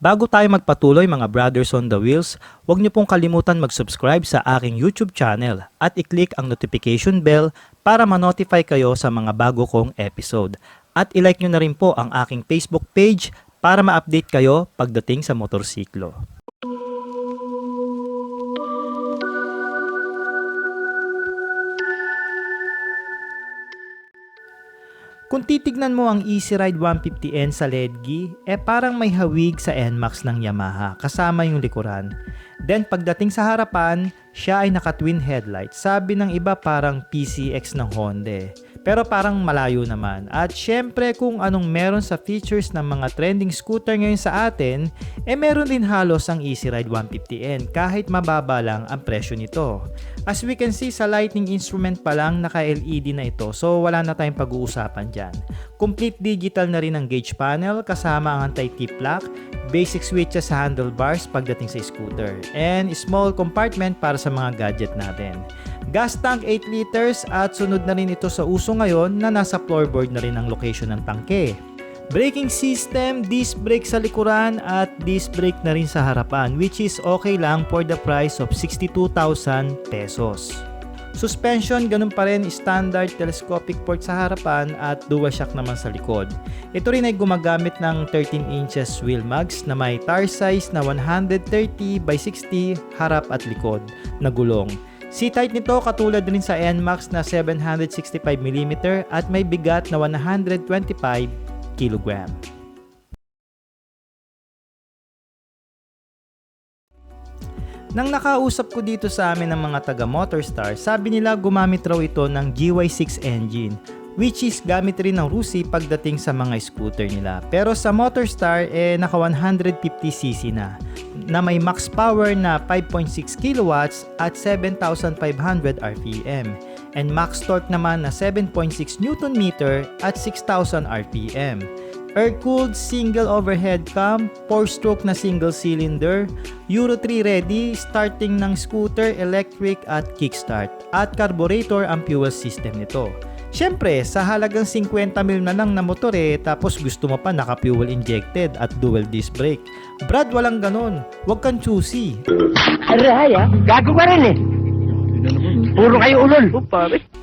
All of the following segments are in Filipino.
Bago tayo magpatuloy mga brothers on the wheels, huwag niyo pong kalimutan mag-subscribe sa aking YouTube channel at i-click ang notification bell para ma-notify kayo sa mga bago kong episode. At i-like niyo na rin po ang aking Facebook page para ma-update kayo pagdating sa motorsiklo. Kung titignan mo ang Easy Ride 150N sa Ledgi, parang may hawig sa NMAX ng Yamaha kasama yung likuran. Then pagdating sa harapan, siya ay naka-twin headlight. Sabi ng iba parang PCX ng Honda. Pero parang malayo naman. At syempre kung anong meron sa features ng mga trending scooter ngayon sa atin, meron din halos ang Easy Ride 150N kahit mababa lang ang presyo nito. As we can see sa lighting instrument pa lang naka-LED na ito, so wala na tayong pag-uusapan dyan. Complete digital na rin ang gauge panel kasama ang anti-tip lock, basic switches sa handlebars pagdating sa scooter, and small compartment para sa mga gadget natin. Gas tank 8 liters at sunod na rin ito sa uso ngayon na nasa floorboard na rin ang location ng tangke. Braking system, disc brake sa likuran at disc brake na rin sa harapan, which is okay lang for the price of 62,000 pesos. Suspension, ganun pa rin, standard telescopic port sa harapan at dual shock naman sa likod. Ito rin ay gumagamit ng 13 inches wheel mugs na may tire size na 130 by 60 harap at likod na gulong. Seat height nito katulad rin sa NMAX na 765mm at may bigat na 125 kg. Nang nakausap ko dito sa amin ng mga taga Motorstar, sabi nila gumamit raw ito ng GY6 engine, which is gamit rin ng Rusi pagdating sa mga scooter nila. Pero sa Motorstar, naka 150cc na may max power na 5.6 kW at 7,500 RPM. And max torque naman na 7.6 Nm at 6,000 RPM. Air-cooled single overhead cam, 4-stroke na single cylinder, Euro 3 ready, starting ng scooter, electric at kickstart, at carburetor ang fuel system nito. Siyempre, sa halagang 50,000 na lang na motor tapos gusto mo pa naka-fuel injected at dual disc brake. Brad, walang ganon. Huwag kang choosy. Aray gago ka rin Puro kayo ulol.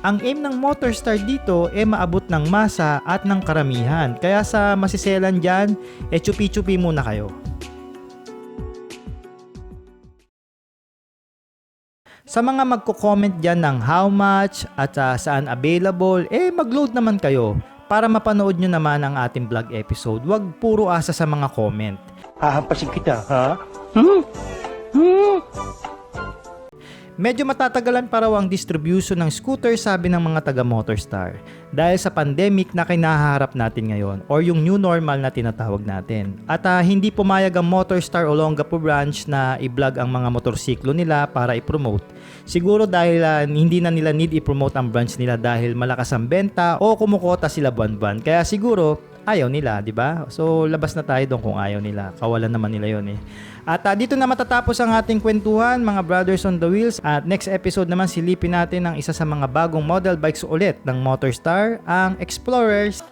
Ang aim ng Motorstar dito maabot ng masa at ng karamihan. Kaya sa masiselan dyan, chupi-chupi muna kayo. Sa mga magko-comment dyan ng how much at saan available, mag-load naman kayo para mapanood nyo naman ang ating vlog episode. Huwag puro asa sa mga comment. Hahampasin kita, ha? Medyo matatagalan pa raw ang distribution ng scooter sabi ng mga taga Motorstar dahil sa pandemic na kinaharap natin ngayon or yung new normal na tinatawag natin. At hindi pumayag ang Motorstar Olongapo branch na i-vlog ang mga motorsiklo nila para i-promote. Siguro dahil hindi na nila need i-promote ang branch nila dahil malakas ang benta o kumukota sila buwan-buwan. Kaya siguro ayaw nila, di ba? So labas na tayo doon kung ayaw nila. Kawalan naman nila yon At dito na matatapos ang ating kwentuhan mga brothers on the wheels. At next episode naman silipin natin ang isa sa mga bagong model bikes ulit ng Motorstar, ang Explorers